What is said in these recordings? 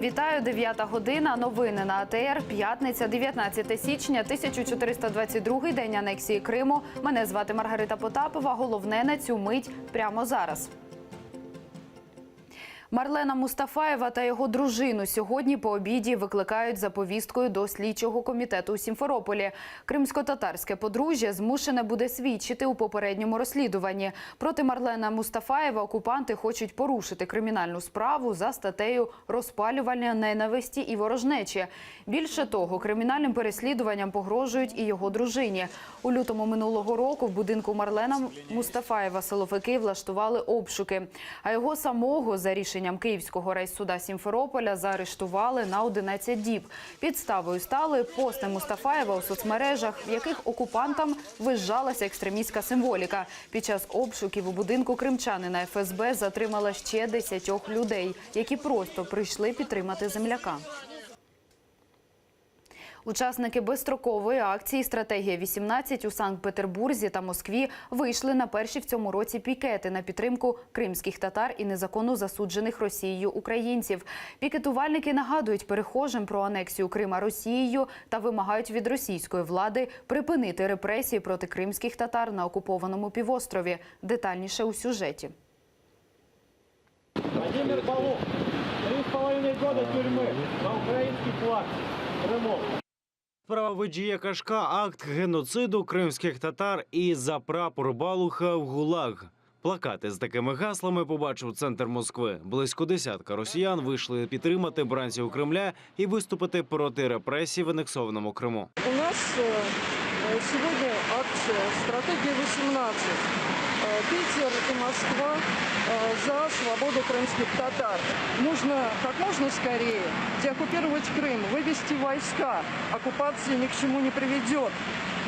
Вітаю, 9 година. Новини на АТР. П'ятниця, 19 січня, 1422-й день анексії Криму. Мене звати Маргарита Потапова. Головне на цю мить прямо зараз. Марлена Мустафаєва та його дружину сьогодні по обіді викликають за повісткою до слідчого комітету у Сімферополі. Кримсько-татарське подружжя змушене буде свідчити у попередньому розслідуванні. Проти Марлена Мустафаєва окупанти хочуть порушити кримінальну справу за статтею «Розпалювання ненависті і ворожнечі». Більше того, кримінальним переслідуванням погрожують і його дружині. У лютому минулого року в будинку Марлена Мустафаєва силовики влаштували обшуки, а його самого за рішенням Київського райсуда Сімферополя заарештували на 11 діб. Підставою стали пости Мустафаєва у соцмережах, в яких окупантам визжалася екстремістська символіка. Під час обшуків у будинку кримчанина ФСБ затримала ще 10 людей, які просто прийшли підтримати земляка. Учасники безстрокової акції «Стратегія-18» у Санкт-Петербурзі та Москві вийшли на перші в цьому році пікети на підтримку кримських татар і незаконно засуджених Росією українців. Пікетувальники нагадують перехожим про анексію Крима Росією та вимагають від російської влади припинити репресії проти кримських татар на окупованому півострові. Детальніше у сюжеті. Владимир Павлов, 3,5 года тюрьмы за украинский флаг. Крымов. Справа Веджія Кашка – акт геноциду кримських татар і за прапор Балуха в ГУЛАГ. Плакати з такими гаслами побачив центр Москви. Близько десятка росіян вийшли підтримати бранців Кремля і виступити проти репресій в анексованому Криму. У нас сегодня акция «Стратегия-18». Питер и Москва за свободу крымских татар. Нужно как можно скорее деоккупировать Крым, вывести войска. Оккупация ни к чему не приведет.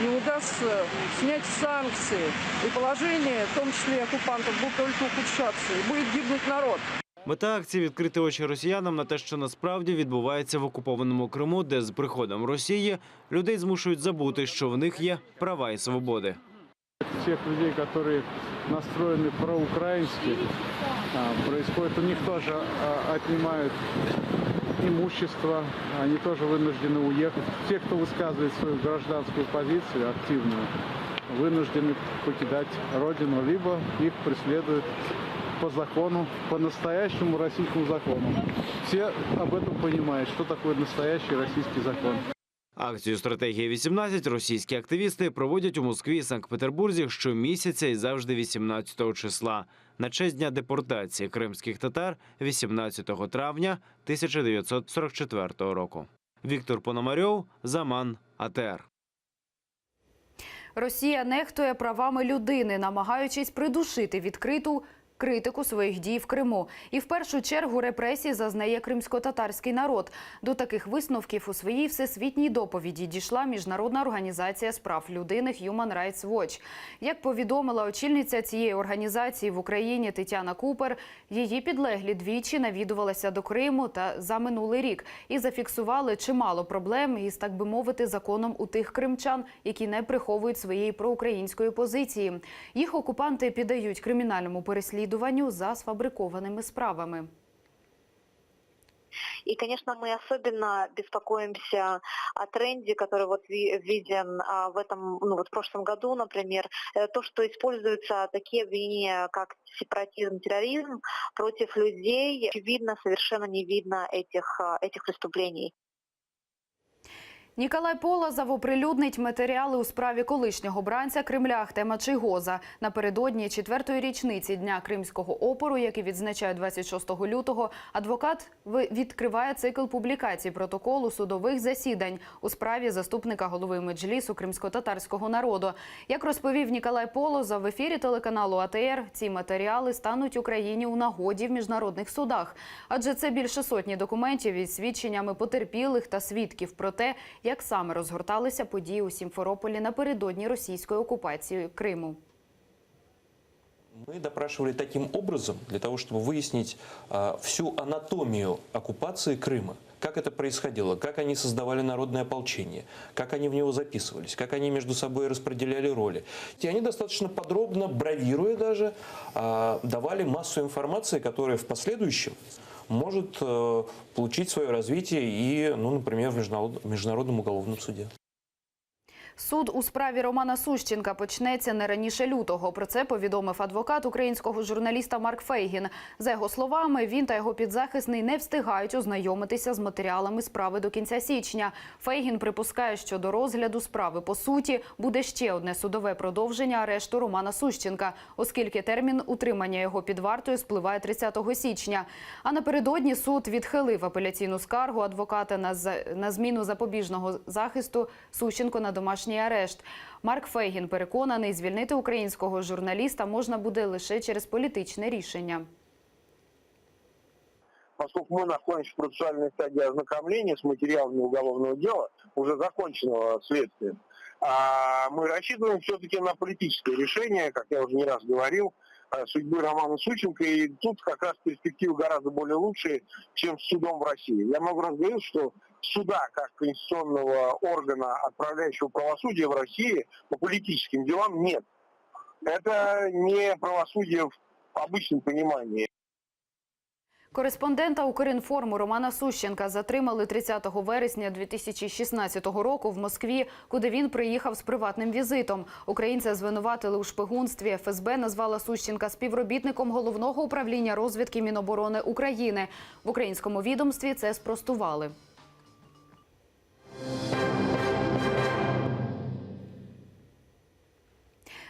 Не удастся снять санкции. И положение, в том числе и оккупантов, будет только ухудшаться. И будет гибнуть народ. Мета акції – відкрити очі росіянам на те, що насправді відбувається в окупованому Криму, де з приходом Росії людей змушують забути, що в них є права і свободи. Тех людей, которые настроены проукраински, происходит, у них тоже отнимают имущество, они тоже вынуждены уехать. Те, кто высказывает свою гражданскую позицию, активную, вынуждены покидать родину, либо их преследуют по закону, по настоящему российскому закону. Все об этом понимают, что такое настоящий российский закон. Акцію «Стратегія-18» російські активісти проводять у Москві і Санкт-Петербурзі щомісяця і завжди 18 числа. На честь дня депортації кримських татар 18 травня 1944 року. Віктор Пономарьов, Заман, АТР. Росія нехтує правами людини, намагаючись придушити відкриту критику своїх дій в Криму. І в першу чергу репресії зазнає кримсько-татарський народ. До таких висновків у своїй всесвітній доповіді дійшла Міжнародна організація з прав людини Human Rights Watch. Як повідомила очільниця цієї організації в Україні Тетяна Купер, її підлеглі двічі навідувалися до Криму та за минулий рік і зафіксували чимало проблем із, так би мовити, законом у тих кримчан, які не приховують своєї проукраїнської позиції. Їх окупанти піддають кримінальному переслідуванню за сфабрикованными справами. И, конечно, мы особенно беспокоимся о тренде, который вот виден в этом, в прошлом году, например, то, что используются такие обвинения, как сепаратизм, терроризм против людей. Видно, совершенно не видно этих преступлений. Ніколай Полозов оприлюднить матеріали у справі колишнього бранця Кремля Ахтема Чийгоза. Напередодні 4-ї річниці Дня Кримського опору, який відзначають 26 лютого, адвокат відкриває цикл публікацій протоколу судових засідань у справі заступника голови Меджлісу кримсько-татарського народу. Як розповів Ніколай Полозов в ефірі телеканалу АТР, ці матеріали стануть Україні у нагоді в міжнародних судах. Адже це більше сотні документів із свідченнями потерпілих та свідків про те, як саме розгорталися події у Сімферополі напередодні російської окупації Криму. Мы допрашивали таким образом, для того, чтобы выяснить всю анатомию оккупации Крыма. Как это происходило, как они создавали народное ополчение, как они в него записывались, как они между собой распределяли роли. И они достаточно подробно, бравируя даже, давали массу информации, которая в последующем может получить свое развитие и, ну, например, в Международном уголовном суде. Суд у справі Романа Сущенка почнеться не раніше лютого. Про це повідомив адвокат українського журналіста Марк Фейгін. За його словами, він та його підзахисний не встигають ознайомитися з матеріалами справи до кінця січня. Фейгін припускає, що до розгляду справи по суті буде ще одне судове продовження арешту Романа Сущенка, оскільки термін утримання його під вартою спливає 30 січня. А напередодні суд відхилив апеляційну скаргу адвоката на зміну запобіжного захисту Сущенко на домашній арешт. Марк Фейгін переконаний, звільнити українського журналіста можна буде лише через політичне рішення. Поскольку мы находимся в процессуальной стадии ознакомления с материалами уголовного дела, уже законченного следствия, мы рассчитываем все-таки на политическое решение, как я уже не раз говорил, судьбы Романа Сущенко. И тут как раз перспективы гораздо более лучшие, чем с судом в России. Я много раз говорил, что суда как конституционного органа, отправляющего правосудие в России по политическим делам, нет. Это не правосудие в обычном понимании. Кореспондента Укрінформу Романа Сущенка затримали 30 вересня 2016 року в Москві, куди він приїхав з приватним візитом. Українця звинуватили у шпигунстві. ФСБ назвала Сущенка співробітником Головного управління розвідки Міноборони України. В українському відомстві це спростували.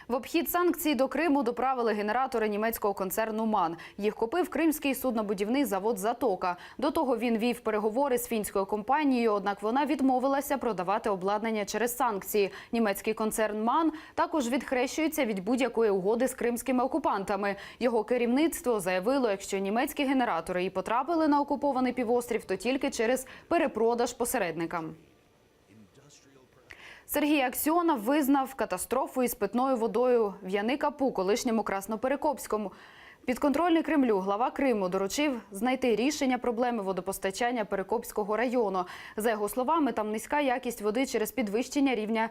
В обхід санкцій до Криму доправили генератори німецького концерну «МАН». Їх купив кримський суднобудівний завод «Затока». До того він вів переговори з фінською компанією, однак вона відмовилася продавати обладнання через санкції. Німецький концерн «МАН» також відхрещується від будь-якої угоди з кримськими окупантами. Його керівництво заявило, якщо німецькі генератори і потрапили на окупований півострів, то тільки через перепродаж посередникам. Сергій Аксьонов визнав катастрофу із питною водою в Яни-Капу, колишньому Красноперекопському. Підконтрольний Кремлю глава Криму доручив знайти рішення проблеми водопостачання Перекопського району. За його словами, там низька якість води через підвищення рівня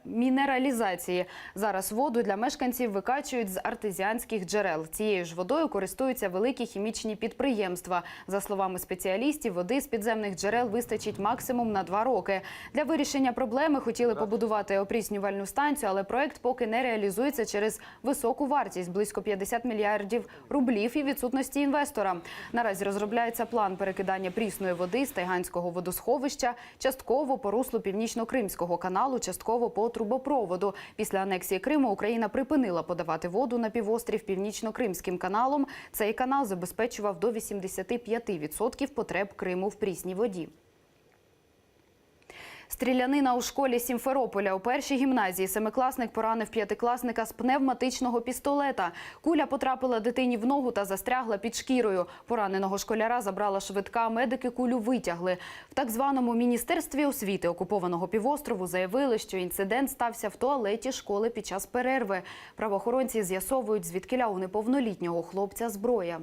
мінералізації. Зараз воду для мешканців викачують з артезіанських джерел. Цією ж водою користуються великі хімічні підприємства. За словами спеціалістів, води з підземних джерел вистачить максимум на 2 роки. Для вирішення проблеми хотіли побудувати опріснювальну станцію, але проект поки не реалізується через високу вартість – близько 50 мільярдів рублів і відсутності інвестора. Наразі розробляється план перекидання прісної води з Тайганського водосховища частково по руслу Північно-Кримського каналу, частково по трубопроводу. Після анексії Криму Україна припинила подавати воду на півострів Північно-Кримським каналом. Цей канал забезпечував до 85% потреб Криму в прісній воді. Стрілянина у школі Сімферополя. У першій гімназії семикласник поранив п'ятикласника з пневматичного пістолета. Куля потрапила дитині в ногу та застрягла під шкірою. Пораненого школяра забрала швидка, медики кулю витягли. В так званому Міністерстві освіти окупованого півострову заявили, що інцидент стався в туалеті школи під час перерви. Правоохоронці з'ясовують, звідкіля у неповнолітнього хлопця зброя.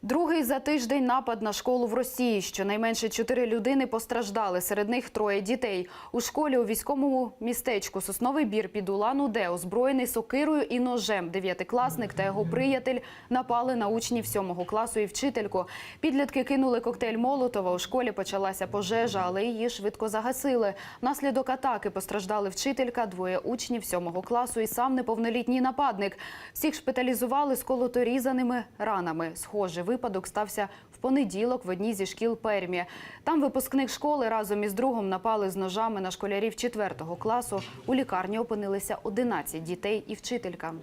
Другий за тиждень напад на школу в Росії. Щонайменше 4 людини постраждали, серед них 3 дітей. У школі у військовому містечку Сосновий Бір під Улан-Уде, озброєний сокирою і ножем, 9-класник та його приятель напали на учнів 7 класу і вчительку. Підлітки кинули коктейль Молотова, у школі почалася пожежа, але її швидко загасили. Внаслідок атаки постраждали вчителька, 2 учнів 7 класу і сам неповнолітній нападник. Всіх шпиталізували з колоторізаними ранами. Схожий випадок стався в понеділок в одній зі шкіл Пермі. Там випускник школи разом із другом напали з ножами на школярів 4 класу. У лікарні опинилися 11 дітей і вчителька.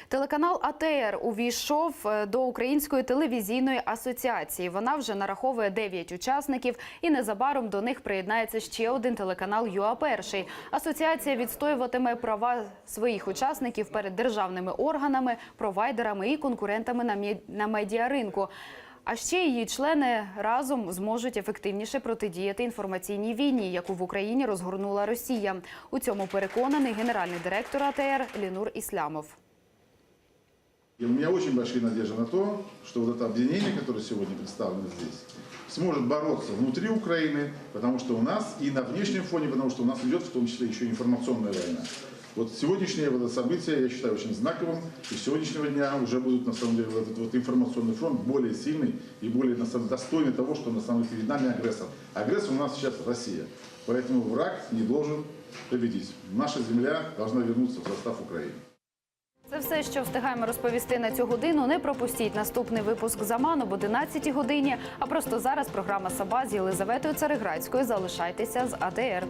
Телеканал АТР увійшов до Української телевізійної асоціації. Вона вже нараховує 9 учасників і незабаром до них приєднається ще один телеканал ЮА-1. Асоціація відстоюватиме права своїх учасників перед державними органами, провайдерами і конкурентами на медіаринку. А ще її члени разом зможуть ефективніше протидіяти інформаційній війні, яку в Україні розгорнула Росія. У цьому переконаний генеральний директор АТР Ілінур Іслямов. И у меня очень большие надежды на то, что вот это объединение, которое сегодня представлено здесь, сможет бороться внутри Украины, потому что у нас, и на внешнем фоне, потому что у нас идет в том числе еще информационная война. Вот сегодняшнее вот это событие, я считаю, очень знаковым, и с сегодняшнего дня уже будет, на самом деле, вот этот вот информационный фронт более сильный и более, на самом деле, достойный того, что, на самом деле, перед нами агрессор. Агрессор у нас сейчас Россия, поэтому враг не должен победить. Наша земля должна вернуться в состав Украины. Це все, що встигаємо розповісти на цю годину. Не пропустіть наступний випуск «Заман» об 11-й годині. А просто зараз програма «Саба» з Єлизаветою Цареградською. Залишайтеся з АТР.